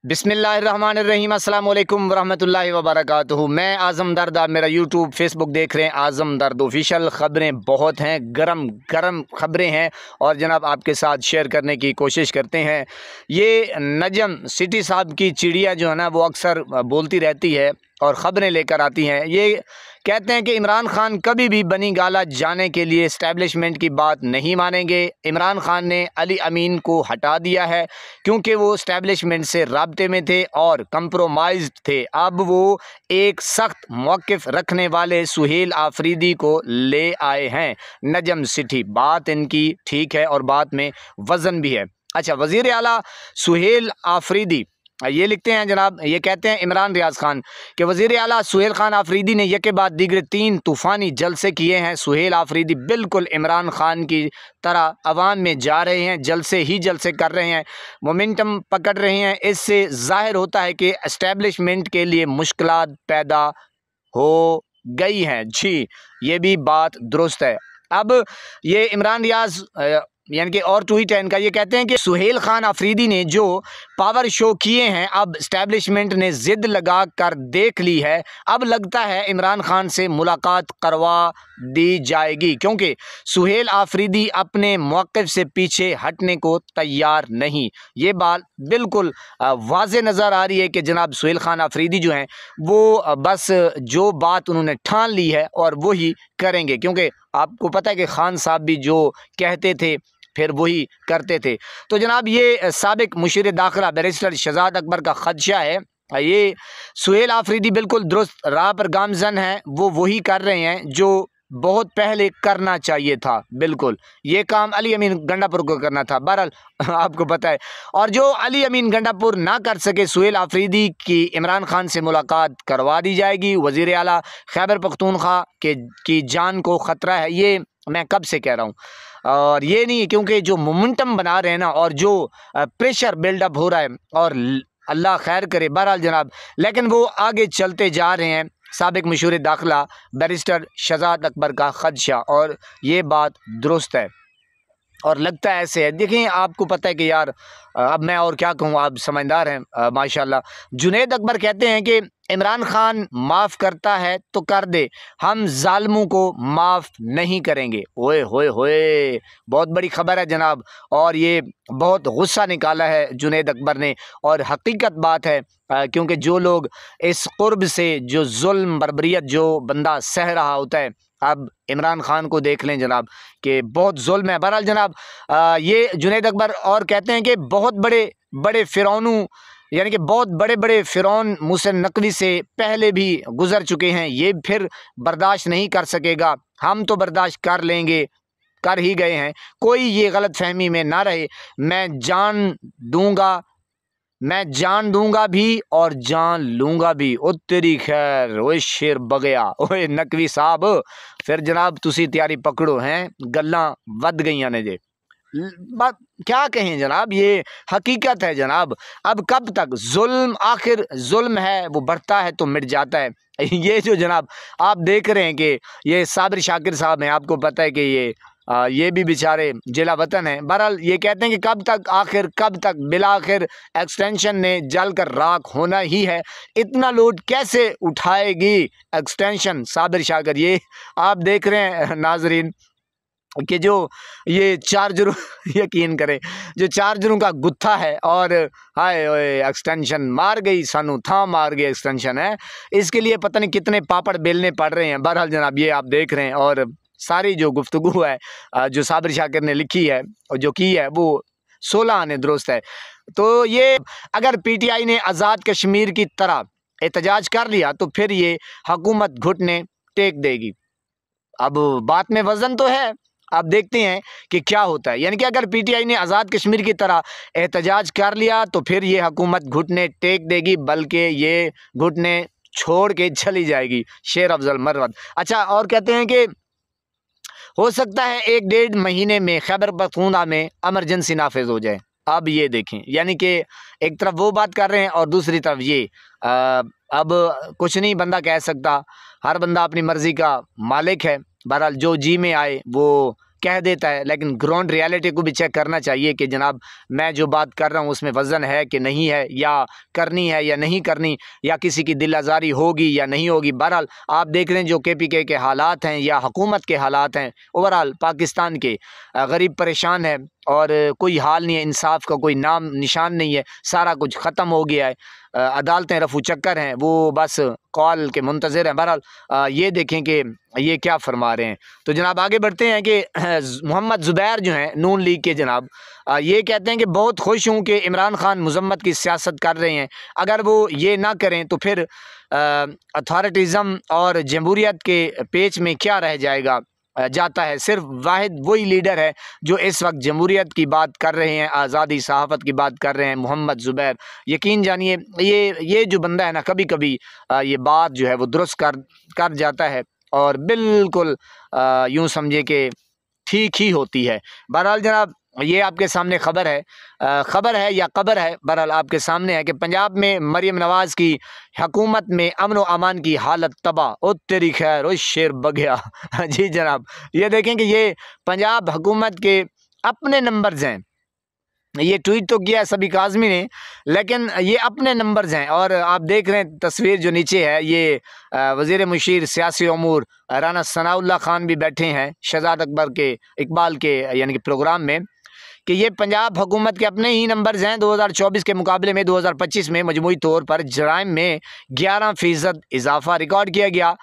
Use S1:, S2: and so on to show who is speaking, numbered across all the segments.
S1: बिस्मिल्लाहिर्रहमानिर्रहीम अस्सलाम वालेकुम वरहमतुल्लाहि वबरकातुहू। मैं आज़म दर्द, आप मेरा यूट्यूब फेसबुक देख रहे हैं आज़म दर्द ऑफिशियल। ख़बरें बहुत हैं, गरम गरम ख़बरें हैं और जनाब आपके साथ शेयर करने की कोशिश करते हैं। ये नजम सिटी साहब की चिड़िया जो है ना, वो अक्सर बोलती रहती है और ख़बरें लेकर आती हैं। ये कहते हैं कि इमरान खान कभी भी बनी गाला जाने के लिए इस्टेब्लिशमेंट की बात नहीं मानेंगे। इमरान खान ने अली अमीन को हटा दिया है क्योंकि वो इस्टेब्लिशमेंट से राब्ते में थे और कंप्रोमाइज्ड थे। अब वो एक सख्त मौक़िफ़ रखने वाले सुहेल आफरीदी को ले आए हैं। नजम सिटी, बात इनकी ठीक है और बात में वज़न भी है। अच्छा, वज़ीर आला सुहेल आफरीदी ये लिखते हैं जनाब, ये कहते हैं इमरान रियाज खान के वज़ीर आला सुहेल खान आफरीदी ने यके बाद दीगर 3 तूफ़ानी जलसे किए हैं। सुहेल आफरीदी बिल्कुल इमरान खान की तरह अवाम में जा रहे हैं, जलसे ही जलसे कर रहे हैं, मोमेंटम पकड़ रहे हैं। इससे ज़ाहिर होता है कि एस्टेब्लिशमेंट के लिए मुश्किलात पैदा हो गई हैं। जी, ये भी बात दुरुस्त है। अब ये इमरान रियाज यानी कि और ट्वीट है इनका, ये कहते हैं कि सुहेल खान आफरीदी ने जो पावर शो किए हैं, अब इस्टेब्लिशमेंट ने ज़िद लगा कर देख ली है। अब लगता है इमरान खान से मुलाकात करवा दी जाएगी क्योंकि सुहेल आफरीदी अपने मौक़िफ़ से पीछे हटने को तैयार नहीं। ये बात बिल्कुल वाज़े नज़र आ रही है कि जनाब सुहेल खान आफरीदी जो हैं वो बस जो बात उन्होंने ठान ली है और वही करेंगे, क्योंकि आपको पता है कि खान साहब भी जो कहते थे फिर वही करते थे। तो जनाब ये साबिक मुशीर दाखिला बैरिस्टर शहजाद अकबर का ख़दशा है। ये सुहेल आफरीदी बिल्कुल दुरुस्त राह पर गामज़न है, वो वही कर रहे हैं जो बहुत पहले करना चाहिए था। बिल्कुल ये काम अली अमीन गंडापुर को करना था, बहरहाल आपको पता है। और जो अली अमीन गंडापुर ना कर सके, सुहेल आफरीदी की इमरान खान से मुलाकात करवा दी जाएगी। वज़ीर आला खैबर पख्तूनख्वा की जान को ख़तरा है, ये मैं कब से कह रहा हूँ। और ये नहीं क्योंकि जो मोमेंटम बना रहे हैं ना और जो प्रेशर बिल्डअप हो रहा है, और अल्लाह खैर करे, बहरहाल जनाब, लेकिन वो आगे चलते जा रहे हैं। साबिक मशहूर दाखिला बैरिस्टर शहजाद अकबर का ख़दशा, और ये बात दुरुस्त है और लगता है ऐसे है। देखें, आपको पता है कि यार अब मैं और क्या कहूँ, आप समझदार हैं माशाल्लाह। जुनैद अकबर कहते हैं कि इमरान खान माफ़ करता है तो कर दे, हम जालिमों को माफ़ नहीं करेंगे। ओए होए होए, बहुत बड़ी खबर है जनाब, और ये बहुत गुस्सा निकाला है जुनैद अकबर ने, और हकीकत बात है क्योंकि जो लोग इस कुर्ब से जो जुल्म बर्बरियत जो बंदा सह रहा होता है, अब इमरान खान को देख लें जनाब कि बहुत जुल्म है। बहरहाल जनाब ये जुनैद अकबर और कहते हैं कि बहुत बड़े बड़े फ़िरौनों, यानी कि बहुत बड़े बड़े फ़िरौन मूसा नकवी से पहले भी गुज़र चुके हैं, ये फिर बर्दाश्त नहीं कर सकेगा। हम तो बर्दाश्त कर लेंगे, कर ही गए हैं। कोई ये गलत फहमी में ना रहे, मैं जान दूंगा भी और जान लूँगा भी। ओ तेरी खैर, ओए शेर बगया, ओए नकवी साहब, फिर जनाब तुसी तैयारी पकड़ो, हैं गल्लां वध गईयां ने जे। बात क्या कहें जनाब, ये हकीकत है जनाब। अब कब तक जुल्म, आखिर जुल्म है वो बढ़ता है तो मिट जाता है। ये जो जनाब आप देख रहे हैं कि ये साबिर शाकिर साहब हैं, आपको पता है कि ये भी बेचारे जिला वतन है। बहरहाल ये कहते हैं कि कब तक, आखिर कब तक, बिलाखिर एक्सटेंशन ने जल कर राख होना ही है। इतना लोड कैसे उठाएगी एक्सटेंशन साबिर शाकिर। ये आप देख रहे हैं नाजरीन कि जो ये चार्जर यकीन करें, जो चार्जरों का गुत्था है, और हाय ओए एक्सटेंशन मार गई सानू, था मार गई एक्सटेंशन है, इसके लिए पता नहीं कितने पापड़ बेलने पड़ रहे हैं। बहरहाल जनाब ये आप देख रहे हैं, और सारी जो गुफ्तगू है जो साबिर शाकिर ने लिखी है और जो की है वो 16 आने दुरुस्त है। तो ये अगर पीटीआई ने आज़ाद कश्मीर की तरह एहतजाज कर लिया तो फिर ये हुकूमत घुटने टेक देगी। अब बात में वज़न तो है, अब देखते हैं कि क्या होता है। यानी कि अगर पीटीआई ने आज़ाद कश्मीर की तरह एहतजाज कर लिया तो फिर ये हुकूमत घुटने टेक देगी, बल्कि ये घुटने छोड़ के चली जाएगी। शेर अफजल मरवत। अच्छा, और कहते हैं कि हो सकता है 1-1.5 महीने में खैबर पख्तूनख्वा में एमरजेंसी नाफिज हो जाए। अब ये देखें, यानी कि एक तरफ वो बात कर रहे हैं और दूसरी तरफ ये अब कुछ नहीं बंदा कह सकता, हर बंदा अपनी मर्ज़ी का मालिक है। बहरहाल जो जी में आए वो कह देता है, लेकिन ग्राउंड रियलिटी को भी चेक करना चाहिए कि जनाब मैं जो बात कर रहा हूँ उसमें वज़न है कि नहीं है, या करनी है या नहीं करनी, या किसी की दिल आज़ारी होगी या नहीं होगी। बहरहाल आप देख रहे हैं जो KPK के हालात हैं या हुकूमत के हालात हैं, ओवरऑल पाकिस्तान के गरीब परेशान है और कोई हाल नहीं है, इंसाफ का कोई नाम निशान नहीं है, सारा कुछ ख़त्म हो गया है। अदालतें रफू चक्कर हैं, वो बस कॉल के मुंतज़िर हैं। बहरहाल ये देखें कि ये क्या फरमा रहे हैं। तो जनाब आगे बढ़ते हैं कि मोहम्मद ज़ुबैर जो हैं नून लीग के जनाब, ये कहते हैं कि बहुत खुश हूँ कि इमरान खान मजम्मत की सियासत कर रहे हैं, अगर वो ये ना करें तो फिर अथॉरिटिज़म और जमहूरियत के पेच में क्या रह जाता है। सिर्फ वाहिद वही लीडर है जो इस वक्त जमहूरियत की बात कर रहे हैं, आज़ादी सहाफ़त की बात कर रहे हैं, मोहम्मद ज़ुबैर। यकीन जानिए ये जो बंदा है ना, कभी कभी ये बात जो है वो दुरुस्त कर जाता है और बिल्कुल यूँ समझे कि ठीक ही होती है। बहरहाल जनाब ये आपके सामने खबर है या कबर है, बहरहाल आपके सामने है कि पंजाब में मरियम नवाज़ की हुकूमत में अमन व अमान की हालत तबाह। ओ तेरी खैर, ओ शेर बगया। जी जनाब, ये देखें कि ये पंजाब हुकूमत के अपने नंबर्स हैं। ये ट्वीट तो किया है सभी काज़मी ने, लेकिन ये अपने नंबर्स हैं। और आप देख रहे हैं तस्वीर जो नीचे है, ये वज़ीर मुशीर सियासी अमूर राना सनाउल्लाह खान भी बैठे हैं शहजाद अकबर के इकबाल के यानी कि प्रोग्राम में, कि ये पंजाब हुकूमत के अपने ही नंबर्स हैं। 2024 के मुकाबले में 2025 में मजमूई तौर पर जराइम में 11% इजाफा रिकॉर्ड किया गया।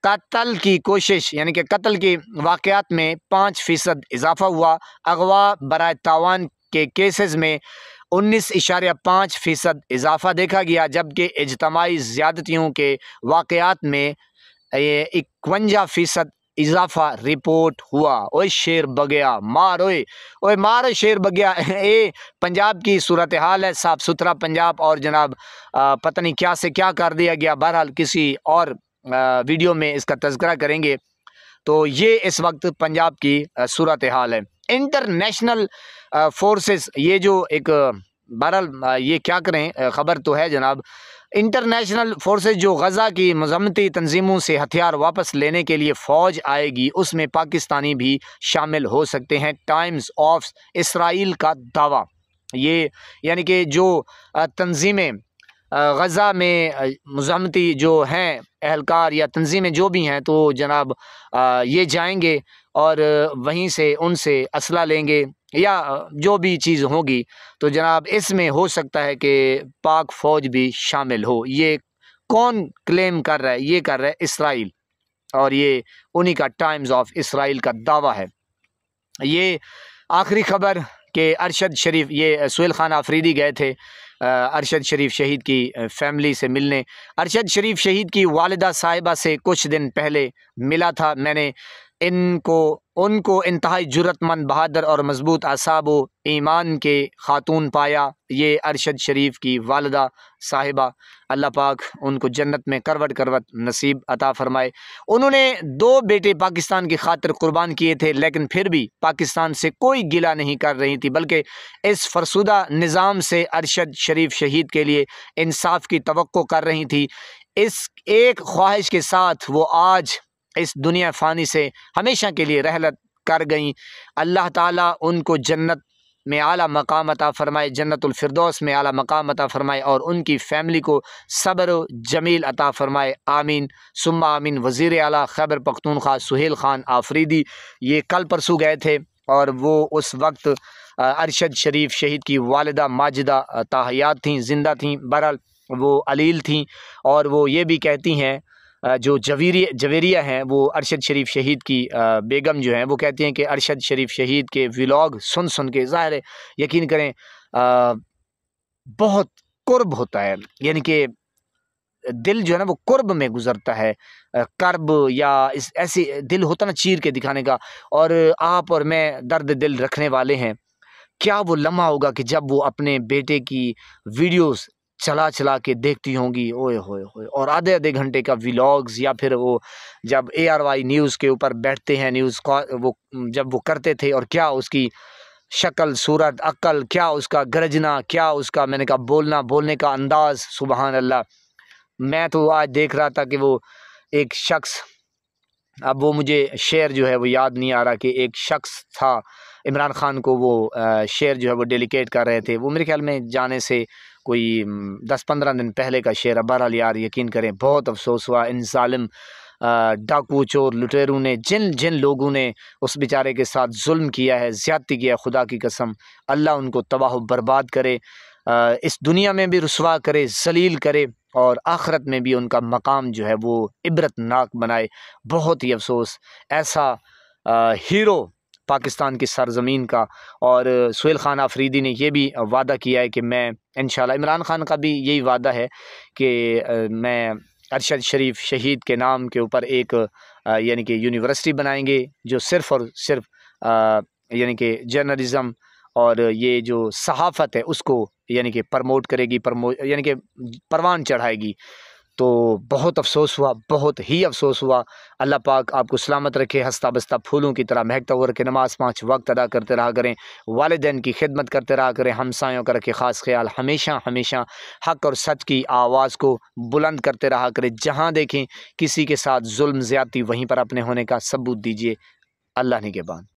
S1: कत्ल की कोशिश यानी कि कत्ल के वाक़यात में 5% इजाफा हुआ। अगवा बराए तावान के केसेस में 19.5% इजाफा देखा गया, जबकि इज्तमाई ज़्यादतियों के वाक़यात में 51% इजाफा रिपोर्ट हुआ। ओए शेर बगया मार, ओए मार शेर बगया। ये पंजाब की सूरत हाल है, साफ़ सुथरा पंजाब, और जनाब पता नहीं क्या से क्या कर दिया गया। बहरहाल किसी और वीडियो में इसका तज़किरा करेंगे। तो ये इस वक्त पंजाब की सूरत हाल है। इंटरनेशनल फोर्सेस, ये जो एक बहरहाल ये क्या करें, ख़बर तो है जनाब, इंटरनेशनल फोर्सेस जो गज़ा की मज़म्मती तंजीमों से हथियार वापस लेने के लिए फ़ौज आएगी, उसमें पाकिस्तानी भी शामिल हो सकते हैं। टाइम्स ऑफ इसराइल का दावा। ये यानी कि जो तंजीमें गज़ा में मज़म्मती जो हैं एहलकार या तंजीमें जो भी हैं, तो जनाब ये जाएंगे और वहीं से उनसे असला लेंगे या जो भी चीज़ होगी, तो जनाब इसमें हो सकता है कि पाक फ़ौज भी शामिल हो। ये कौन क्लेम कर रहा है? ये कर रहा है इसराइल, और ये उन्हीं का टाइम्स ऑफ इसराइल का दावा है। ये आखिरी ख़बर कि अरशद शरीफ, ये सुहेल खान आफरीदी गए थे अरशद शरीफ शहीद की फैमिली से मिलने। अरशद शरीफ शहीद की वालिदा साहिबा से कुछ दिन पहले मिला था मैंने। उनको इंतहाई जुर्रतमंद, बहादुर और मजबूत असाब व ईमान के खातून पाया। ये अरशद शरीफ की वालिदा साहिबा, अल्लाह पाक उनको जन्नत में करवट करवट नसीब अता फरमाए। उन्होंने 2 बेटे पाकिस्तान की खातिर कुर्बान किए थे, लेकिन फिर भी पाकिस्तान से कोई गिला नहीं कर रही थी, बल्कि इस फरसुदा निज़ाम से अरशद शरीफ शहीद के लिए इंसाफ की तवक्को कर रही थी। इस एक ख्वाहिश के साथ वो आज इस दुनिया फ़ानी से हमेशा के लिए रहलत कर गई। अल्लाह ताला उनको जन्नत में आला मकाम अता फ़रमाए, जन्नतुल फिरदौस में आला मकाम अता फ़रमाए, और उनकी फ़ैमिली को सब्र जमील अता फ़रमाए। आमीन सुम्मा आमीन। वज़ीर आला खैबर पख्तूनख्वा सुहेल खान आफरीदी ये कल परसों गए थे, और वो उस वक्त अरशद शरीफ शहीद की वालिदा माजिदा ताहयात थीं, ज़िंदा थीं। बहरहाल वो अलील थीं, और वो ये भी कहती हैं, जो जवेरिया हैं, वो अरशद शरीफ शहीद की बेगम जो हैं, वो कहती हैं कि अरशद शरीफ शहीद के व्लॉग सुन के ज़ाहिर है, यकीन करें, बहुत कुर्ब होता है, यानी कि दिल जो है ना वो कुर्ब में गुजरता है। कर्ब या इस ऐसी दिल होता ना चीर के दिखाने का, और आप और मैं दर्द दिल रखने वाले हैं। क्या वो लम्हा होगा कि जब वो अपने बेटे की वीडियोस चला के देखती होंगी, ओए होए होए, और आधे घंटे का व्लॉग्स, या फिर वो जब ARY न्यूज़ के ऊपर बैठते हैं, न्यूज़ का वो जब वो करते थे, और क्या उसकी शक्ल सूरत अक्ल, क्या उसका गरजना, क्या उसका मैंने कहा बोलने का अंदाज़, सुबहान अल्लाह। मैं तो आज देख रहा था कि वो एक शख्स अब वो मुझे शेर जो है वो याद नहीं आ रहा कि एक शख्स था, इमरान खान को वो शेर जो है वो डेलिकेट कर रहे थे। वो मेरे ख्याल में जाने से कोई 10-15 दिन पहले का शेर है। बहरहाल यार यकीन करें, बहुत अफसोस हुआ इन ज़ालिम डाकू चोर लुटेरों ने, जिन जिन लोगों ने उस बेचारे के साथ जुल्म किया है, ज़्यादती किया है, खुदा की कसम अल्लाह उनको तबाह बर्बाद करे, इस दुनिया में भी रुसवा करे, जलील करे, और आखिरत में भी उनका मकाम जो है वो इबरतनाक बनाए। बहुत ही अफसोस, ऐसा हीरो पाकिस्तान की सरज़मीन का। और सुहेल खान आफरीदी ने ये भी वादा किया है कि मैं इंशाल्लाह, इमरान खान का भी यही वादा है कि मैं अरशद शरीफ शहीद के नाम के ऊपर एक यानी कि यूनिवर्सिटी बनाएंगे जो सिर्फ़ और सिर्फ यानी कि जर्नलिज़म और ये जो सहाफ़त है उसको यानी कि प्रमोट करेगी, यानी कि परवान चढ़ाएगी। तो बहुत अफ़सोस हुआ, बहुत ही अफ़सोस हुआ। अल्लाह पाक आपको सलामत रखे, हंसता बसता फूलों की तरह महकता हुआ रखे, नमाज़ 5 वक्त अदा करते रहा करें, वालिदैन की खिदमत करते रहा करें, हमसायों का रखे ख़ास ख्याल, हमेशा हमेशा हक़ और सच की आवाज़ को बुलंद करते रहा करें। जहाँ देखें किसी के साथ जुल्म ज़्यादती, वहीं पर अपने होने का सबूत दीजिए। अल्लाह निगहबान।